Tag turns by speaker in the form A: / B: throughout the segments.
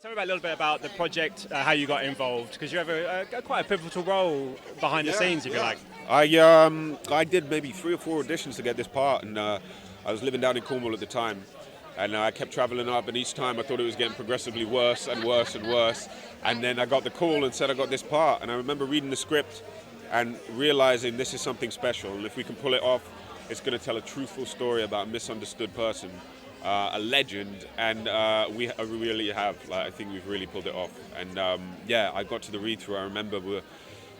A: Tell me a little bit about the project, how you got involved, because you have quite a pivotal role behind the scenes, if you like.
B: I did maybe 3 or 4 auditions to get this part, and I was living down in Cornwall at the time, and I kept traveling up, and each time I thought it was getting progressively worse and worse and worse, and then I got the call and said I got this part, and I remember reading the script and realizing this is something special, and if we can pull it off, it's going to tell a truthful story about a misunderstood person. A legend, and we really have. I think we've really pulled it off. And I got to the read-through. I remember we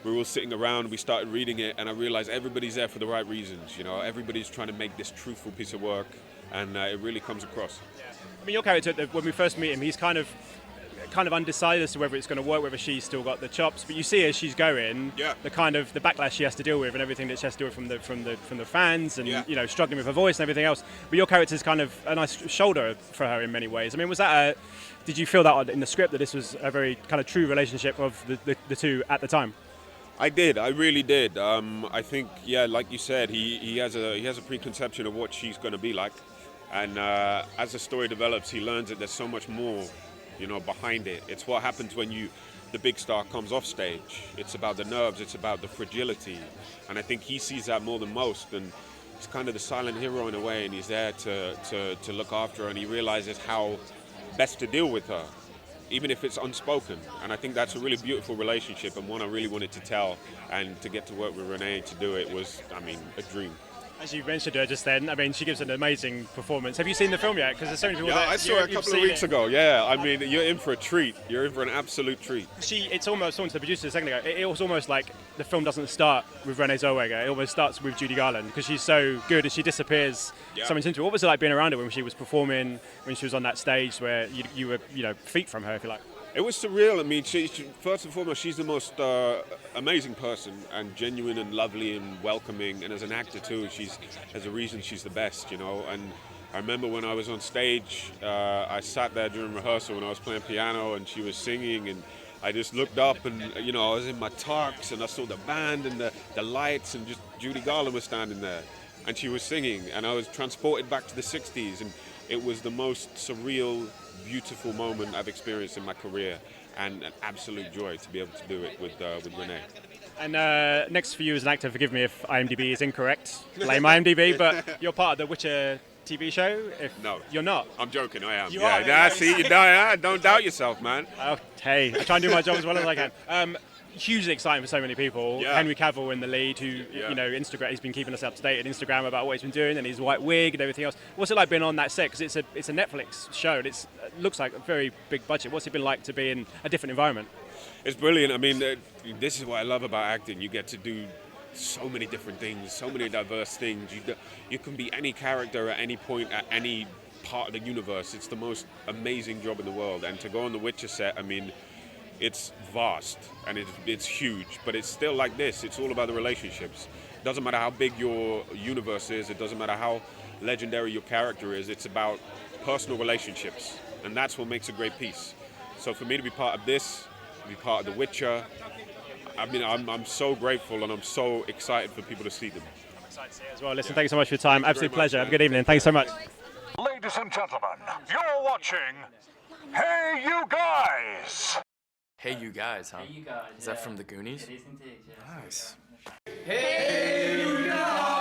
B: were all sitting around. We started reading it, and I realized everybody's there for the right reasons. You know, everybody's trying to make this truthful piece of work, and it really comes across.
A: I mean, your character, when we first meet him, he's kind of undecided as to whether it's going to work, whether she's still got the chops. But you see as she's going, the backlash she has to deal with, and everything that she has to deal with from the fans, and you know, struggling with her voice and everything else. But your character's kind of a nice shoulder for her in many ways. I mean, did you feel that in the script that this was a very kind of true relationship of the two at the time?
B: I did. I really did. I think, like you said, he has a preconception of what she's going to be like, and as the story develops, he learns that there's so much more, you know, behind it. It's what happens when the big star comes off stage. It's about the nerves, it's about the fragility. And I think he sees that more than most, and he's kind of the silent hero in a way, and he's there to look after her, and he realizes how best to deal with her, even if it's unspoken. And I think that's a really beautiful relationship, and one I really wanted to tell, and to get to work with Renee to do it was, I mean, a dream.
A: As you mentioned her just then, I mean, she gives an amazing performance. Have you seen the film yet? Because there's so many people
B: I saw it a couple of weeks ago. Yeah, I mean, you're in for a treat. You're in for an absolute treat.
A: It's almost, talking to the producer a second ago, it was almost like the film doesn't start with Renée Zellweger. It almost starts with Judy Garland, because she's so good and she disappears so much into it. What was it like being around her when she was performing, when she was on that stage where you were, you know, feet from her, if you like?
B: It was surreal. I mean, she first and foremost, she's the most amazing person, and genuine and lovely and welcoming. And as an actor too, there's a reason she's the best, you know. And I remember when I was on stage, I sat there during rehearsal when I was playing piano, and she was singing, and I just looked up, and you know, I was in my tux, and I saw the band and the lights, and just Judy Garland was standing there, and she was singing, and I was transported back to the '60s, and it was the most surreal, beautiful moment I've experienced in my career, and an absolute joy to be able to do it with Renee.
A: And next for you as an actor, forgive me if IMDb is incorrect, blame IMDb, but you're part of the Witcher TV show?
B: No.
A: You're not?
B: I'm joking, I am.
A: You are?
B: See, you don't doubt yourself, man.
A: Oh, hey, I try and do my job as well as I can. Hugely exciting for so many people.
B: Yeah.
A: Henry Cavill in the lead, who you know, Instagram. He's been keeping us up to date on Instagram about what he's been doing, and his white wig and everything else. What's it like being on that set? Because it's a Netflix show, and it looks like a very big budget. What's it been like to be in a different environment?
B: It's brilliant. I mean, this is what I love about acting. You get to do so many different things, so many diverse things. You can be any character at any point, at any part of the universe. It's the most amazing job in the world. And to go on the Witcher set, I mean, it's vast and it's huge, but it's still like this. It's all about the relationships. It doesn't matter how big your universe is. It doesn't matter how legendary your character is. It's about personal relationships, and that's what makes a great piece. So for me to be part of this, to be part of The Witcher, I mean, I'm so grateful, and I'm so excited for people to see them.
A: I'm excited to see it as well. Listen, thank you so much for your time. Absolute pleasure. Have a good evening. Thanks so much.
C: Ladies and gentlemen, you're watching Hey You Guys!
D: Hey You Guys, huh?
E: Hey You Guys.
D: Is that from the Goonies?
E: It is indeed, yeah.
D: Nice.
E: Hey You Guys!